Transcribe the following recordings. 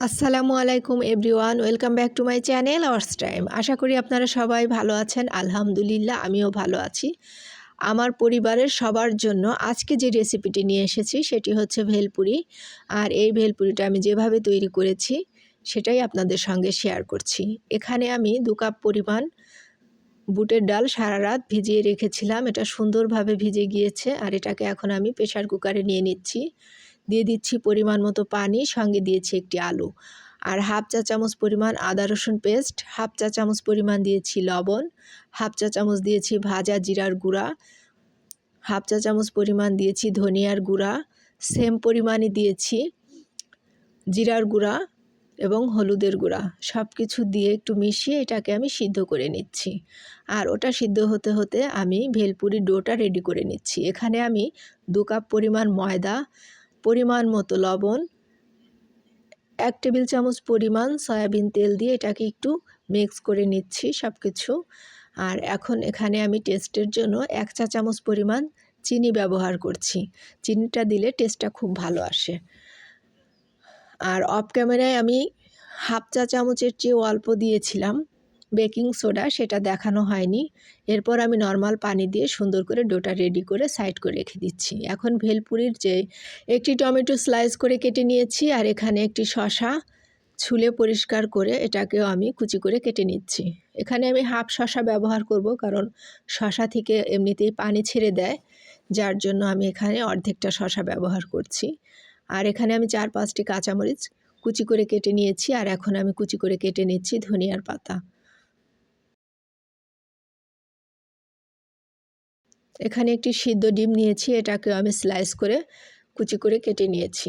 আসসালামু আলাইকুম everyone, welcome back to my channel ours time. আশা করি আপনারা সবাই ভালো আছেন। আলহামদুলিল্লাহ আমিও ভালো আছি। আমার পরিবারের সবার জন্য আজকে যে রেসিপিটি নিয়ে এসেছি সেটি হচ্ছে ভেলপুরি। আর এই ভেলপুরিটা আমি যেভাবে তৈরি করেছি সেটাই আপনাদের সঙ্গে শেয়ার করছি। এখানে আমি 2 কাপ পরিমাণ বুটের ডাল সারা রাত ভিজিয়ে রেখেছিলাম। এটা সুন্দরভাবে ভিজে গিয়েছে। আর এটাকে এখন আমি প্রেসার কুকারে নিয়ে নিচ্ছি। দিয়ে দিচ্ছি পরিমাণ মতো পানি, সঙ্গে দিয়েছি একটি আলু। আর হাফ চা চামচ পরিমাণ আদা রসুন পেস্ট, হাফ চা চামচ পরিমাণ দিয়েছি লবণ, হাফ চা চামচ দিয়েছি ভাজা জিরার গুঁড়া, হাফ চা চামচ পরিমাণ দিয়েছি ধনিয়ার গুঁড়া, সেম পরিমাণই দিয়েছি জিরার গুঁড়া এবং হলুদের গুঁড়া। সব কিছু দিয়ে একটু মিশিয়ে এটাকে আমি সিদ্ধ করে নিচ্ছি। আর ওটা সিদ্ধ হতে হতে আমি ভেলপুরির ডোটা রেডি করে নিচ্ছি। এখানে আমি 2 কাপ পরিমাণ ময়দা, পরিমাণ মতো লবণ, 1 টেবিল চামচ পরিমাণ সয়াবিন তেল দিয়ে এটাকে একটু মিক্স করে নিচ্ছি সব কিছু। আর এখন এখানে আমি টেস্টের জন্য 1 চা চামচ পরিমাণ চিনি ব্যবহার করছি। চিনিটা দিলে টেস্টটা খুব ভালো আসে। আর অফ ক্যামেরায় আমি হাফ চা চামচের চেয়ে অল্প দিয়েছিলাম বেকিং সোডা, সেটা দেখানো হয়নি। এরপর আমি নর্মাল পানি দিয়ে সুন্দর করে ডোটা রেডি করে সাইড করে রেখে দিচ্ছি। এখন ভেলপুরির যে একটি টমেটো স্লাইস করে কেটে নিয়েছি, আর এখানে একটি শসা ছুলে পরিষ্কার করে এটাকেও আমি কুচি করে কেটে নিচ্ছি। এখানে আমি হাফ শসা ব্যবহার করব, কারণ শসা থেকে এমনিতেই পানি ছেড়ে দেয়, যার জন্য আমি এখানে অর্ধেকটা শসা ব্যবহার করছি। আর এখানে আমি 4-5টি কাঁচামরিচ কুচি করে কেটে নিয়েছি। আর এখন আমি কুচি করে কেটে নিচ্ছি ধনিয়ার পাতা। এখানে একটি সিদ্ধ ডিম নিয়েছি, এটাকে আমি স্লাইস করে কুচি করে কেটে নিয়েছি।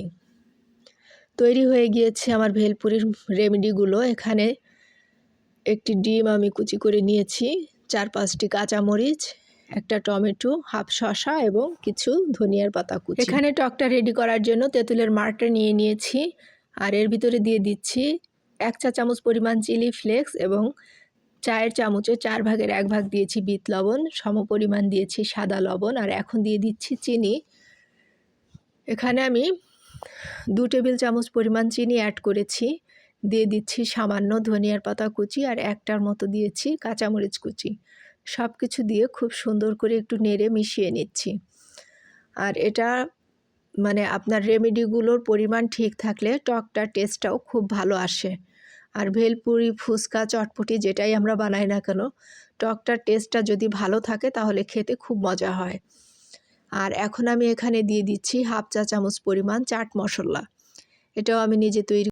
তৈরি হয়ে গিয়েছে আমার ভেলপুরির রেমেডিগুলো। এখানে একটি ডিম আমি কুচি করে নিয়েছি, 4-5টি কাঁচামরিচ, একটা টমেটো, হাফ শসা এবং কিছু ধনিয়ার পাতা কুচি। এখানে টকটা রেডি করার জন্য তেঁতুলের মাড়টা নিয়ে নিয়েছি। আর এর ভিতরে দিয়ে দিচ্ছি 1 চা চামচ পরিমাণ চিলি ফ্লেক্স এবং চায়ের চামচে 4 ভাগের 1 ভাগ দিয়েছি বিট লবণ, সম পরিমাণ দিয়েছি সাদা লবণ। আর এখন দিয়ে দিচ্ছি চিনি। এখানে আমি 2 টেবিল চামচ পরিমাণ চিনি অ্যাড করেছি। দিয়ে দিচ্ছি সামান্য ধনিয়ার পাতা কুচি, আর একটার মতো দিয়েছি কাঁচামরিচ কুচি। সব কিছু দিয়ে খুব সুন্দর করে একটু নেড়ে মিশিয়ে নিচ্ছি। আর এটা মানে আপনার রেমেডিগুলোর পরিমাণ ঠিক থাকলে টকটার টেস্টটাও খুব ভালো আসে। আর ভেলপুরি, ফুচকা, চটপটি যেটাই আমরা বানাই না কেন, টকটার টেস্টটা যদি ভালো থাকে তাহলে খেতে খুব মজা হয়। আর এখন আমি এখানে দিয়ে দিচ্ছি হাফ চা চামচ পরিমাণ চাট মশলা। এটাও আমি নিজে তৈরি